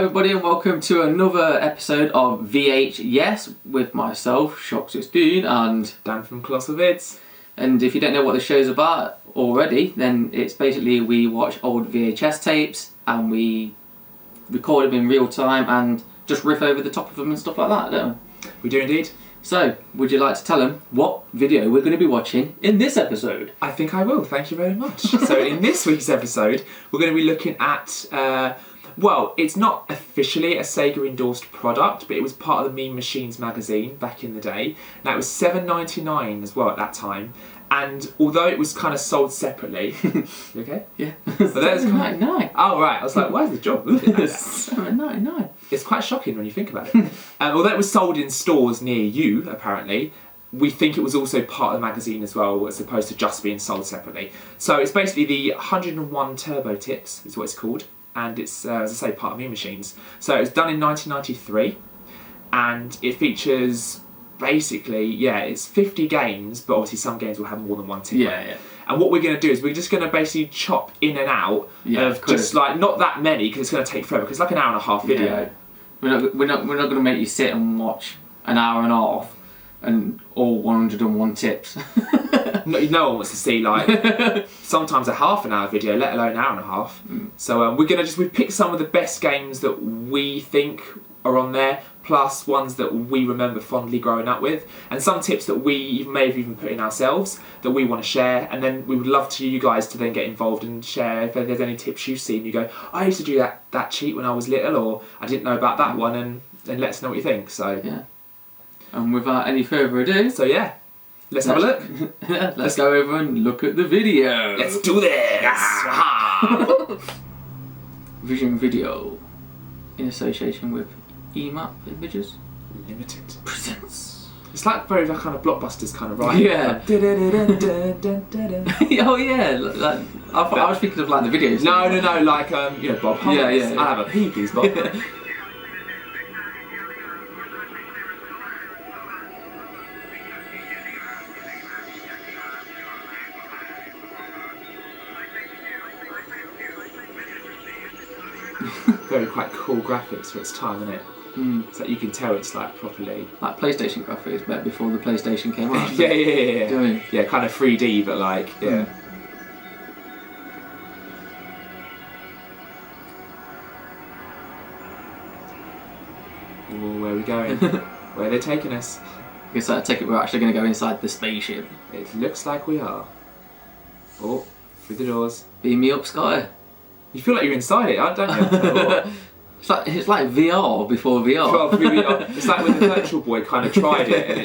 everybody and welcome to another episode of VHS with myself, Shock16, and Dan from Colossal Vids. And if you don't know what the show's about already, then it's basically we watch old VHS tapes and we record them in real time and just riff over the top of them and stuff like that, don't we? We do indeed. So, would you like to tell them what video we're going to be watching in this episode? I think I will, thank you very much. So in this week's episode, we're going to be looking at, well, it's not officially a Sega endorsed product, but it was part of the Mean Machines magazine back in the day. Now it was $7.99 as well at that time. And although it was kind of sold separately, you okay? Yeah. But that's $7.99. Oh right, I was like, where's the job? $7.99. It's quite shocking when you think about it. Although it was sold in stores near you, apparently, we think it was also part of the magazine as well, as opposed to just being sold separately. So it's basically the 101 Turbo Tips, is what it's called, and it's, as I say, part of Mean Machines. So it was done in 1993, and it features basically, yeah, it's 50 games, but obviously some games will have more than one tip. Yeah. And what we're going to do is we're just going to basically chop in and out of just like, not that many, because it's going to take forever, because it's like an hour and a half video. Yeah. We're not going to make you sit and watch an hour and a half and all 101 tips. No one wants to see like sometimes a half an hour video, let alone an hour and a half. So we've picked some of the best games that we think are on there, plus ones that we remember fondly growing up with, and some tips that we may have even put in ourselves that we want to share. And then we would love to you guys to then get involved and share if there's any tips you've seen. You go, I used to do that cheat when I was little, or I didn't know about that one, and let us know what you think. So yeah. And without any further ado, so yeah, let's have a look. Let's go over and look at the video. Let's do this. Vision Video, in association with EMAP Images Limited presents. It's like very kind of blockbusters kind of, right? Yeah. Like, Oh yeah, like, I was thinking of like the videos. No, like Bob Hobbs. Yeah. I'll have a pee, please, Bob. Very quite cool graphics for its time, isn't it? So you can tell it's like properly like PlayStation graphics, but before the PlayStation came out. yeah. Yeah, kind of 3D, but like yeah. Ooh, where are we going? Where are they taking us? I guess I take it we're actually going to go inside the spaceship. It looks like we are. Oh, through the doors. Beam me up, Sky. You feel like you're inside it, don't you? It's like VR before VR. It's like when the Virtual Boy kind of tried it and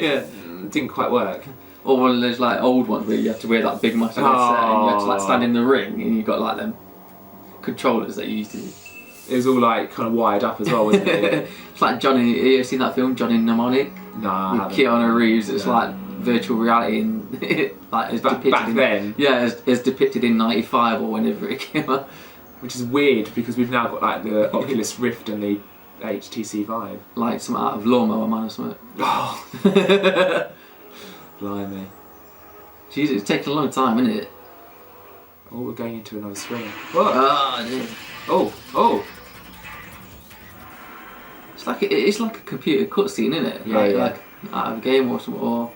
it didn't quite work. Or one of those like old ones where you have to wear that big massive headset and you have to like stand in the ring and you've got like them controllers that you used to use. It was all like kind of wired up as well, wasn't it? It's like Johnny. Have you ever seen that film Johnny Mnemonic? Nah. With Keanu Reeves. It's like virtual reality and like it's depicted back then. Yeah, it's depicted in '95 or whenever it came out. Which is weird because we've now got like the Oculus Rift and the HTC Vive. Like some out of Lawnmower Man or something. Oh. Blimey. Jeez, it's taken a long time, isn't it? Oh, we're going into another screen. Whoa. Oh, dear. Oh. It's like a computer cutscene, isn't it? Yeah, like out of a game or something. Or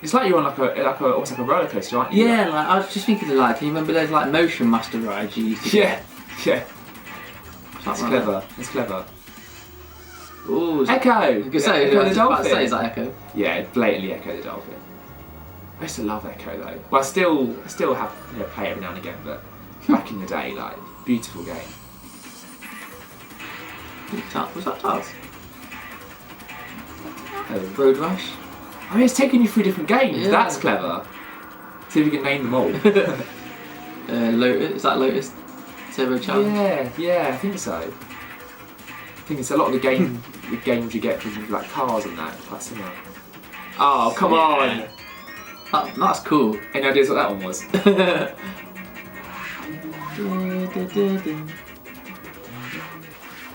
it's like you're on almost like a roller coaster, aren't you? Yeah, like I was just thinking of like, can you remember those like Motion Master rides you used to get? Yeah. That's clever. It's clever. Ooh, Echo! I could say, Echo the Dolphin. Say, is that Echo? Yeah, blatantly Echo the Dolphin. I used to love Echo though. Well, I still have play every now and again, but back in the day, like, beautiful game. Was that Taz? Oh. Road Rash? I mean, it's taking you through different games. Yeah. That's clever. See if you can name them all. Lotus? Is that Lotus? Turbo Challenge? Yeah, I think so. I think it's a lot of the games you get from like cars and that, quite similar. Oh, come on! That's cool. Any ideas what that one was?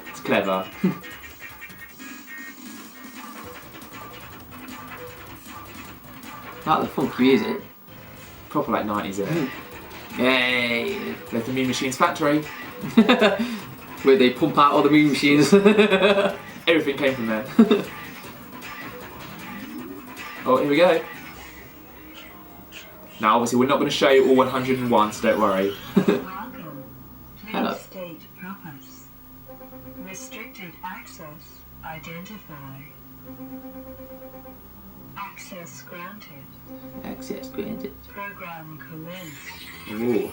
It's clever. Like the funky music. Proper like 90s, isn't it? Yay! There's the Mean Machines factory. Where they pump out all the Mean Machines. Everything came from there. Oh, here we go. Now, obviously, we're not going to show you all 101, so don't worry. Hello. State purpose. Restricted access identified. Access granted. Access granted. Program commenced. Ooh.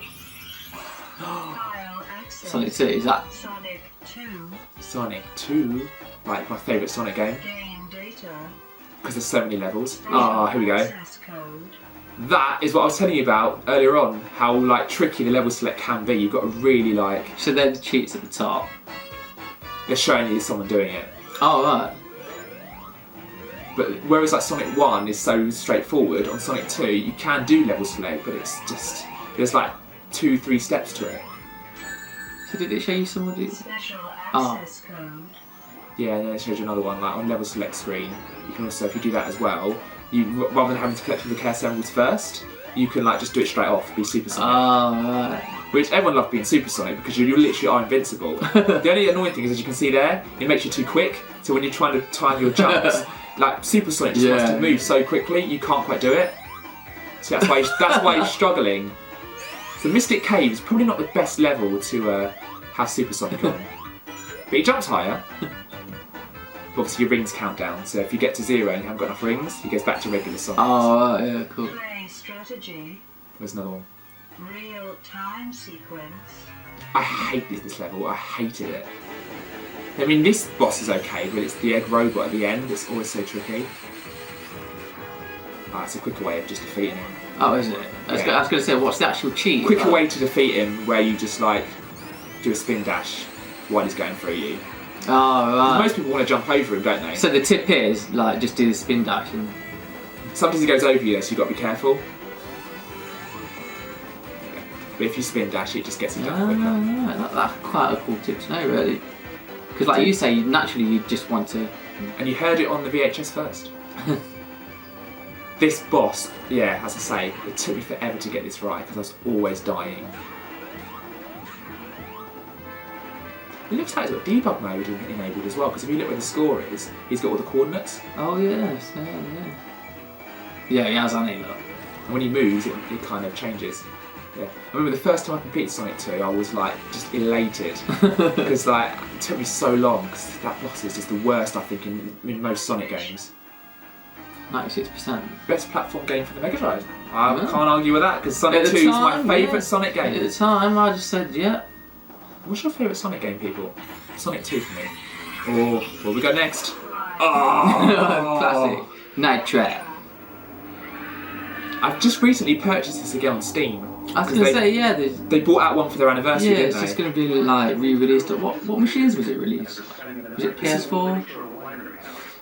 File access. Sonic 2, is that? Sonic 2. Sonic 2, like my favourite Sonic game, Game data. because there's so many levels. Ah, here we go. Access code. That is what I was telling you about earlier on, how like tricky the level select can be. You've got to really like, So they're the cheats at the top. they're showing you someone doing it. Oh, right. But whereas like Sonic 1 is so straightforward, on Sonic 2 you can do level select, but it's just, there's like 2-3 steps to it. So did it show you somebody? Special Oh. access code. Yeah, and then it shows you another one, like on level select screen. You can also, if you do that as well, you rather than having to collect all the care symbols first, you can like just do it straight off, be Super Sonic. Oh, right. Which everyone loved being Super Sonic because you literally are invincible. The only annoying thing is, as you can see there, it makes you too quick. So when you're trying to time your jumps, like Super Sonic just wants to move so quickly, you can't quite do it. So that's why you're struggling. So Mystic Cave is probably not the best level to have Super Sonic on. But he jumps higher. But obviously your rings count down, so if you get to 0 and you haven't got enough rings, he goes back to regular Sonic. Oh, right, yeah, cool. Play strategy. There's another one. Real time sequence. I hate this level, I hated it. I mean, this boss is okay, but it's the egg robot at the end that's always so tricky. Ah, it's a quicker way of just defeating him. Oh, is it? I was going to say, what's the actual cheat? Quicker way to defeat him where you just like do a spin dash while he's going through you. Oh, right. Most people want to jump over him, don't they? So the tip is, like, just do the spin dash and... Sometimes he goes over you though, so you've got to be careful. But if you spin dash, it just gets you down quicker. Right. That's quite a cool tip to know, really. Because, like you say, naturally you just want to... And you heard it on the VHS first. This boss, yeah, as I say, it took me forever to get this right because I was always dying. It looks like it's got debug mode enabled as well, because if you look where the score is, he's got all the coordinates. Oh, yes, yeah. Yeah, he has, hasn't he, look? And when he moves, it kind of changes. Yeah. I remember the first time I completed Sonic 2, I was like just elated because like it took me so long because that boss is just the worst I think in most Sonic games. 96%. Best platform game for the Mega Drive. I can't argue with that because Sonic 2 is my favourite Sonic game. At the time, I just said, yeah. What's your favourite Sonic game, people? Sonic 2 for me. Oh, where we go next? Oh, Classic. Night Trap. I've just recently purchased this again on Steam. I was going to say, yeah. They brought out one for their anniversary, Yeah, didn't it's they? just going to be like re-released. What machines was it released? Was it PS4?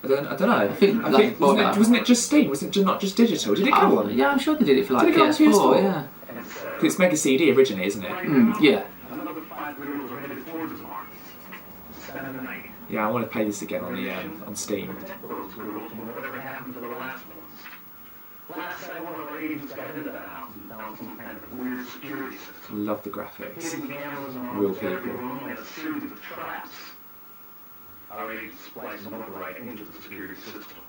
I don't know. I think wasn't it just Steam? Was it not just digital? Did it go on? Yeah, I'm sure they did it for like Did it go on PS4, PS4? yeah. 'Cause it's Mega CD originally, isn't it? Yeah. Yeah, I want to play this again on Steam. Love the graphics. Real people. Are ready to splice an override into the security system,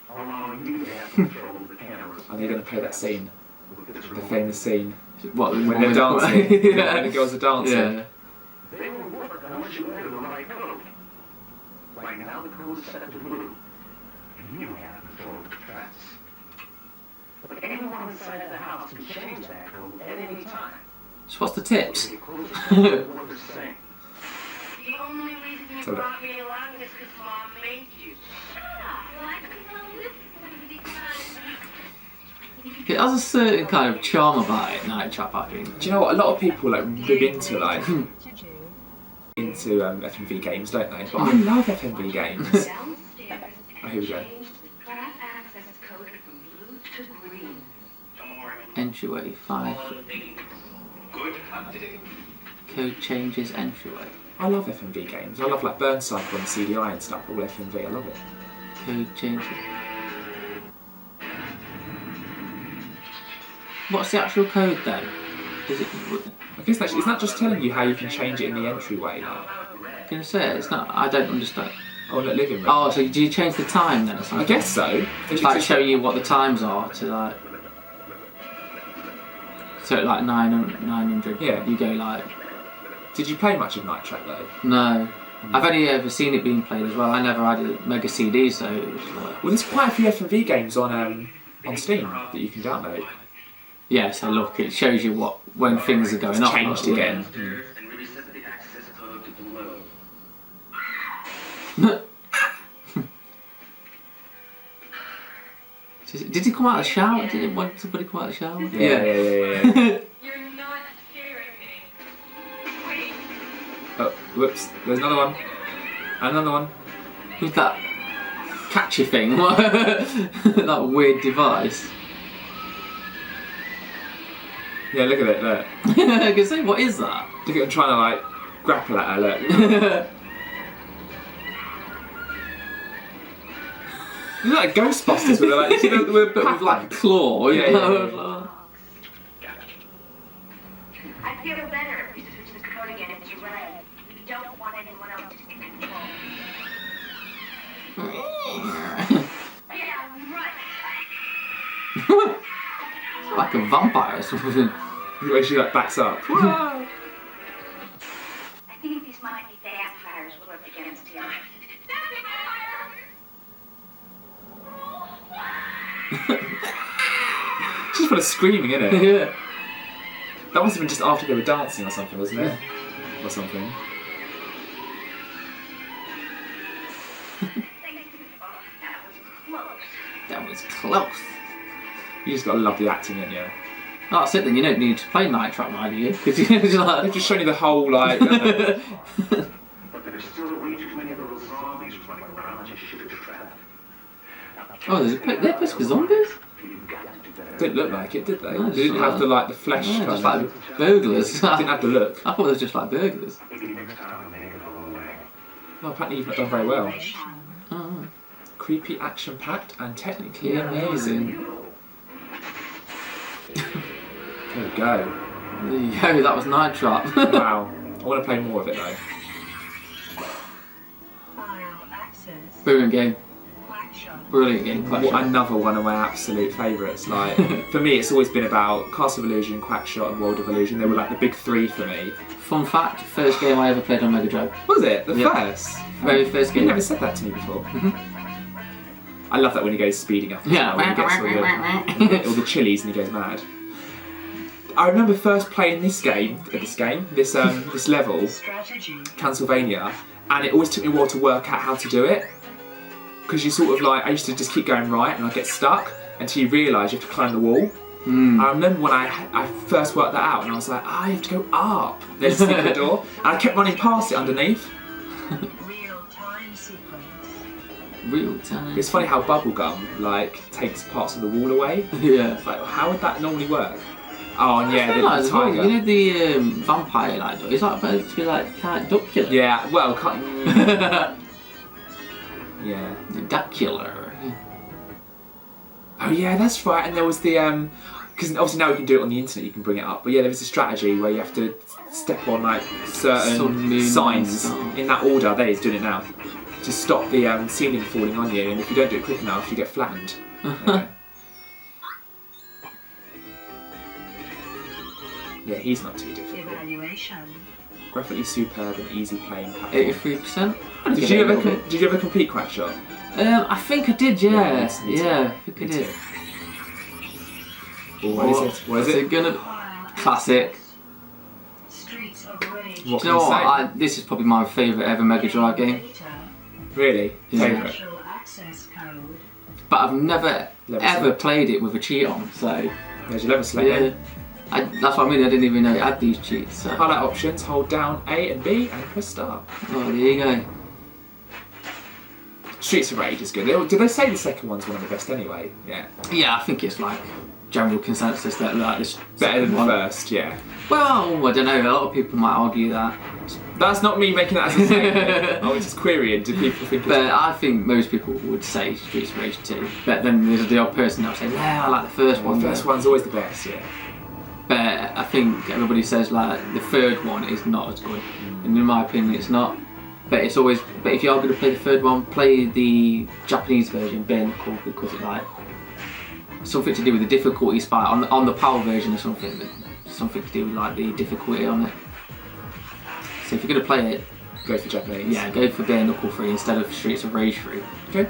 allowing you to have control of the cameras. Are they going to play that scene? The famous scene What, when they're dancing? Yeah. When the girls are dancing. Yeah. They will work unless you enter the right code. Right now the code is set to blue, and you have control of the traps. But anyone inside the house can change that code at any time. So what's the tips? The code is what they're saying. The only reason you So brought me along is because Mom made you. It has a certain kind of charm about it, Night Trap, I think. Do you know what? A lot of people like rib into FMV games, don't they? But I love FMV games. Oh, here we go. Entryway 5. Code changes entryway. I love FMV games. I love like Burn Cycle and CDI and stuff. All FMV, I love it. Code changes. What's the actual code then? Is it? I guess that's, isn't that just telling you how you can change it in the entryway? Like, Can I say it? It's not. I don't understand. oh, look, living room. Oh, so do you change the time then or I something? guess so. It's like showing you what the times are to like. So like 900. Yeah. You go like. Did you play much of Night Trap though? No. I've only ever seen it being played as well. I never had a Mega CD, so it was like. Well, there's quite a few F&V games on Steam that you can download. Yeah, so look, it shows you what when things are going It's up. changed like, again. And reset the access code to below. Did he come out of the shower? Did somebody come out of the shower? Yeah. You're not scaring me. Wait. Oh, whoops. There's another one. Another one. Who's that catchy thing? That weird device. Yeah, look at it, look. I can say, what is that? Look at him trying to like grapple at her, look. It's like Ghostbusters with like, you see the But with like a claw. Yeah, you know? I feel better if we switch this code again if you're right. We don't want anyone else to get control. Yeah, right. Like a vampire or something. The way she like backs up. I think these might be vampires we're up against here. She's full of screaming, isn't it? Yeah. That must have been just after they were dancing or something, wasn't it? Or something. That was close. You just gotta love the acting, ain't you? Oh, that's it then, you don't need to play Night Trap now, do you? Because you're just They've like... just shown you the whole like. But there's still way too many little zombies running around to shoot a trap. Oh, they're basically zombies? You've got to do better. Didn't look like it, did they? No, They didn't have the like the flesh Yeah, kind just of. like burglars. Didn't have the look. I thought they were just like burglars. Maybe next time they go away. Well, apparently you've not done very well. Oh. Creepy, action-packed, and technically amazing. There we go. Yo, that was Night Trap. Wow. I want to play more of it though. File access. Brilliant game. Quackshot. Brilliant game. Quite What sure. another one of my absolute favourites. Like for me, it's always been about Castle of Illusion, Quackshot, and World of Illusion. They were like the big three for me. Fun fact, first game I ever played on Mega Drive. Was it the Yep. first? Very first You game. never said that to me before. I love that when he goes speeding up. as Yeah. well, when he gets all the chilies and he goes mad. I remember first playing this level, Strategy. Transylvania, and it always took me a while to work out how to do it. Because you sort of like, I used to just keep going right and I'd get stuck until you realise you have to climb the wall. I remember when I first worked that out and I was like, you have to go up. There's a secret door. And I kept running past it underneath. Real time sequence. Real time. It's funny how bubblegum like takes parts of the wall away. Yeah. It's like, how would that normally work? Oh, and yeah, I the realise as well, tiger. you know the vampire like it's like supposed to be like kind of duck killer. Yeah, well, yeah. Duck killer. Oh yeah, that's right. And there was the because obviously now we can do it on the internet. You can bring it up, but yeah, there was a strategy where you have to step on like certain Sun, moon, signs star. in that order. There, he's doing it now to stop the ceiling falling on you. And if you don't do it quick enough, you get flattened. There you go. Yeah, he's not too difficult. Evaluation. Graphically superb and easy playing. 83%. Did you ever complete Quackshot? I think I did, yeah. Yeah, me too. Yeah, I think I Me did. too. What is it? What is it? gonna classic? Streets of Rage. What Do you know can what? you say? This is probably my favourite ever Mega Drive game. Data. Really? Yeah. Favourite? Special access code. But I've never Never ever seen it. played it with a cheat on, so There's your level select. yeah. That's what I mean, I didn't even know it had these cheats. So. Highlight options, hold down A and B and press start. Oh, there you go. Streets of Rage is good. Did they say the second one's one of the best anyway? Yeah. Yeah, I think it's like general consensus that like this Better than the one. first, yeah. Well, I don't know. A lot of people might argue that, That's not me making that as a statement. I was just querying, do people think but I think most people would say Streets of Rage 2. But then there's the odd person that'll say, "Yeah, I like the first one." the first one's always the best, yeah. But I think everybody says like the third one is not as good, and in my opinion, it's not. But it's always. But if you are going to play the third one, play the Japanese version, bare knuckle, because it's like something to do with the difficulty spike on the PAL version or something. Something to do with like the difficulty on it. So if you're going to play it, Go for Japanese. yeah, go for bare knuckle 3 instead of Streets of Rage 3. Okay.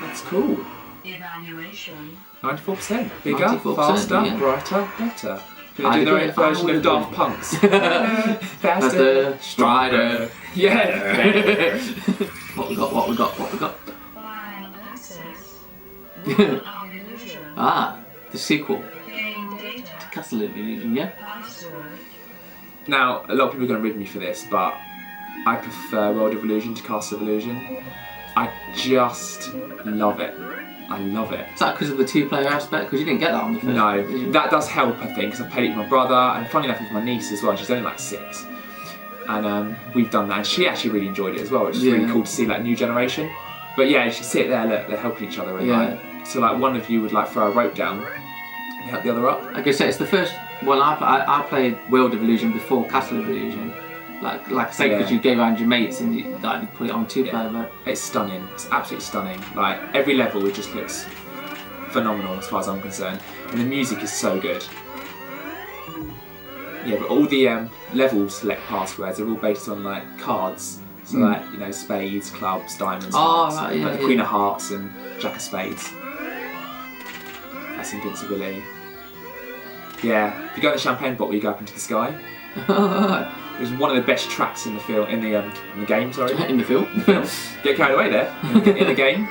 That's cool. Evaluation. 94%. Bigger, 94%, faster, yeah. brighter, better. Can I'd they do their agree. own version I of would Daft agree. Punk's? Faster, strider. Yeah. What we got? File access. Illusion. Ah, the sequel. Game data. Castle of Illusion, yeah? Password. Now, a lot of people are going to rid me for this, but I prefer World of Illusion to Castle of Illusion. I just love it. I love it. Is that because of the 2-player aspect? Because you didn't get that on the first No, version. that does help, I think, because I've played it with my brother, and funny enough with my niece as well. She's only like 6. And we've done that, and she actually really enjoyed it as well, which is really Yeah. cool to see, like, new generation. But yeah, you should see it there, look, they're helping each other. And, Yeah. like, so, like, one of you would, like, throw a rope down and help the other up. Like I say, it's the first one I played World of Illusion before Castle of Illusion. Like I say, because Yeah. you go around your mates and you like, put it on 2-player. Yeah. But It's stunning. It's absolutely stunning. Like, every level, it just looks phenomenal as far as I'm concerned. And the music is so good. Yeah, but all the level select passwords are all based on, like, cards. So, like, you know, spades, clubs, diamonds, Oh, hearts. right, yeah, like the yeah. Queen of Hearts and Jack of Spades. That's invincibility. Yeah, if you go in the champagne bottle, you go up into the sky. It was one of the best tracks in the film, in the game. Sorry, in the film. get carried away there in the game.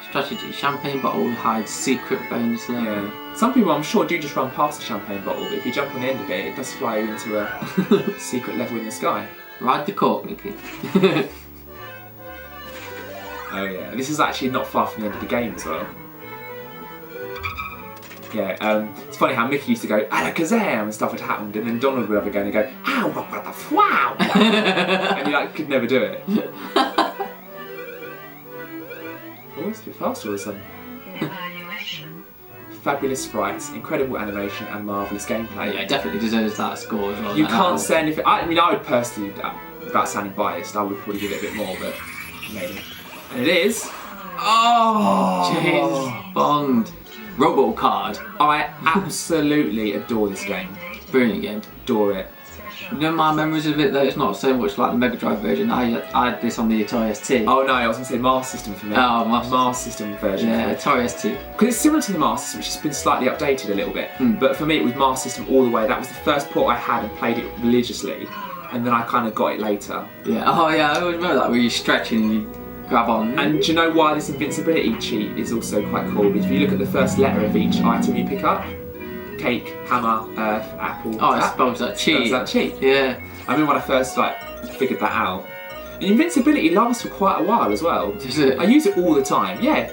Strategy: champagne bottle hides secret bonus level. Yeah, some people I'm sure do just run past the champagne bottle, but if you jump on the end of it, it does fly you into a secret level in the sky. Ride the cork, Nicky. Oh yeah, this is actually not far from the end of the game as well. Yeah, it's funny how Mickey used to go alakazam and stuff had happened, and then Donald would have a go and go ow, what the wow, and he like could never do it. Oh, it's a bit faster all of a sudden. Evaluation. Fabulous sprites, incredible animation, and marvellous gameplay. Yeah, it definitely deserves that score as well. You That can't level. say anything. I mean, I would personally, without sounding biased, I would probably give it a bit more, but maybe. And it is. Oh, James Bond. Robocard. I absolutely adore this game. Brilliant game. Adore it. You know my memories of it though, it's not so much like the Mega Drive version. I had this on the Atari ST. Oh no, I was going to say Master System for me. Oh, Master System version. Yeah, Atari ST. Because it's similar to the Master System, which has been slightly updated a little bit. But for me, it was Master System all the way. That was the first port I had and played it religiously. And then I kind of got it later. Yeah. Oh yeah, I always remember that where you stretch and you grab on. And do you know why this invincibility cheat is also quite cool? Because if you look at the first letter of each item you pick up, cake, hammer, earth, apple, Oh, it tap, spells that cheat. spells that cheat. Yeah. I remember when I first figured that out. The invincibility lasts for quite a while as well. Does it? I use it all the time. Yeah.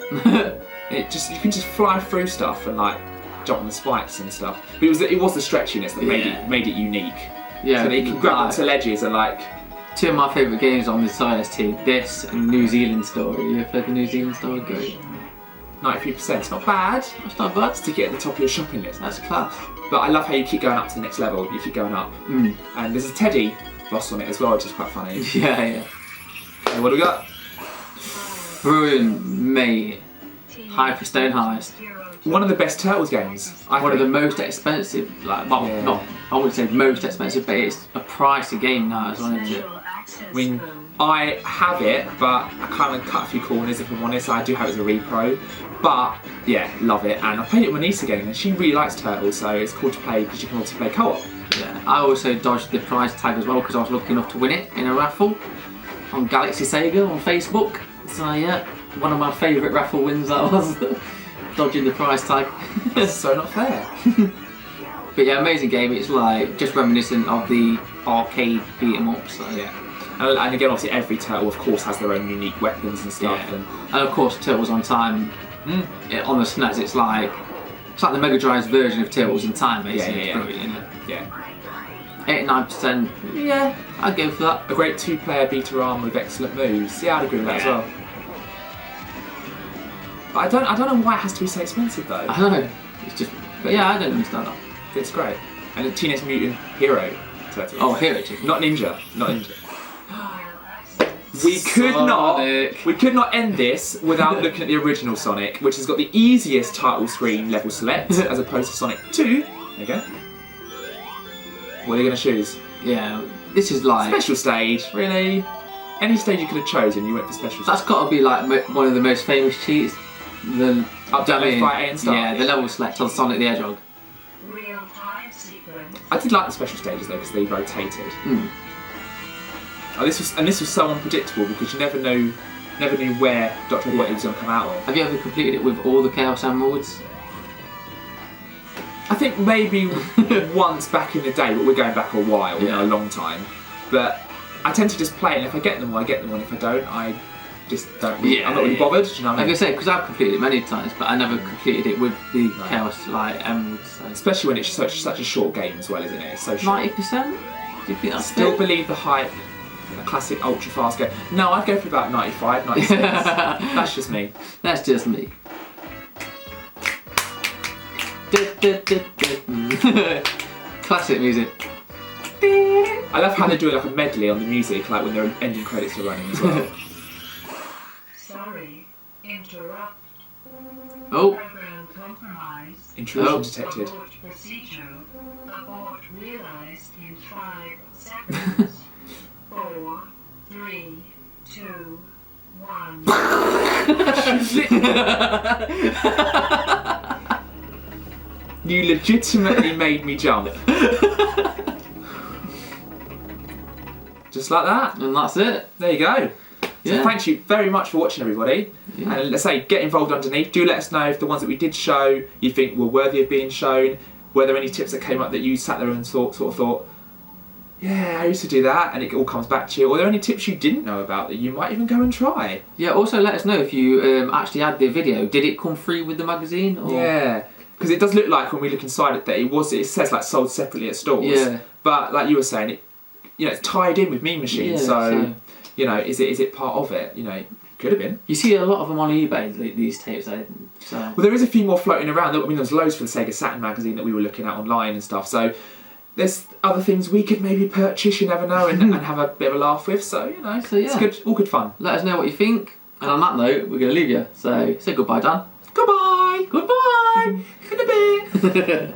You can just fly through stuff and like jump on the spikes and stuff. But it was the stretchiness that made it unique. Yeah. So that you can grab like, onto ledges and like. two of my favourite games on the Atari ST, this and New Zealand Story. You ever played the New Zealand Story? Great. 93%. It's not bad. That's not bad. Stick it at the top of your shopping list. That's class. But I love how you keep going up to the next level. You keep going up. Mm. And there's a Teddy boss on it as well, which is quite funny. Yeah, yeah. And what do we got? Brilliant, mate. Hyperstone Heist. One of the best Turtles games. One of the most expensive, like, well, Yeah. not, I wouldn't say most expensive, but it's a pricey game now as well, isn't it? Special access I mean, code. I have it, but I kind of cut a few corners if I'm honest. I do have it as a repro. But, yeah, love it. And I played it with my niece again, and she really likes Turtles, so it's cool to play because you can also play co-op. Yeah. I also dodged the prize tag as well because I was lucky enough to win it in a raffle on Galaxy Sega on Facebook. So yeah, one of my favourite raffle wins that was. Dodging the price tag. That's so not fair. But yeah, amazing game. It's like just reminiscent of the arcade beat 'em up. So Yeah. And again, obviously, every Turtle, of course, has their own unique weapons and stuff. Yeah. And And of course, Turtles on Time. On the SNES, it's like the Mega Drive's version of Turtles in Time, basically. Yeah. It's brilliant, isn't it? yeah. 89%. Yeah, I'd go for that. A great two-player beat-a-arm with excellent moves. Yeah, I'd agree with that as Yeah. well. But I don't know why it has to be so expensive though. I don't know. It's just But yeah, I don't understand that. It's great. And a Teenage Mutant Hero Turtles. Oh, Hero Chicken. Not Ninja. Not Ninja. File access. We Sonic. could not end this without looking at the original Sonic, which has got the easiest title screen level select as opposed to Sonic 2. There you go. What are you going to choose? Yeah, this is like... Special stage, really? Any stage you could have chosen, you went for special stage. That's got to be like one of the most famous cheats. The Up down left, right, A and start. Yeah, the level select on Sonic the Hedgehog. Real-time sequence. I did like the special stages though because they rotated. Mm. Oh, this was so unpredictable because you never knew where Dr. Robotnik was going to come out of. Have you ever completed it with all the Chaos Emeralds? I think maybe once back in the day, but we're going back a while, you know, a long time. But I tend to just play it, and if I get them all, I get them all, and if I don't, I just don't really, I'm not really bothered, do you know what I Like I mean? say, because I've completed it many times, but I never completed it with the Chaos Emeralds. So. Especially when it's such a short game as well, isn't it? It's so short. 90%? Do you think that's Still it? believe the hype, a classic ultra fast game. No, I'd go for about 95, 96. That's just me. That's just me. Classic music. I love how they do like a medley on the music, like when their ending credits are running as well. Sorry. Interrupt. Oh, Program compromised. Intrusion detected. Abort procedure. Abort realized in 5 seconds. 4, 3, 2, 1. You legitimately made me jump. Just like that. and that's it. There you go. So Yeah. thank you very much for watching, everybody. Yeah. And let's say, get involved underneath. Do let us know if the ones that we did show you think were worthy of being shown. Were there any tips that came up that you sat there and thought, yeah, I used to do that, and it all comes back to you. Or are there any tips you didn't know about that you might even go and try? Yeah, also let us know if you actually had the video. Did it come free with the magazine? Or? Yeah, because it does look like when we look inside it that it says like sold separately at stores. Yeah. But like you were saying, it's tied in with Mean Machines, Yeah, so is it part of it? Could have been. You see a lot of them on eBay, these tapes. So. Well, there is a few more floating around. I mean, there's loads for the Sega Saturn magazine that we were looking at online and stuff. So there's other things we could maybe purchase. You never know, and have a bit of a laugh with. So it's good, all good fun. Let us know what you think. And on that note, we're going to leave you. So say goodbye, Dan. Goodbye. Goodbye. In a bit.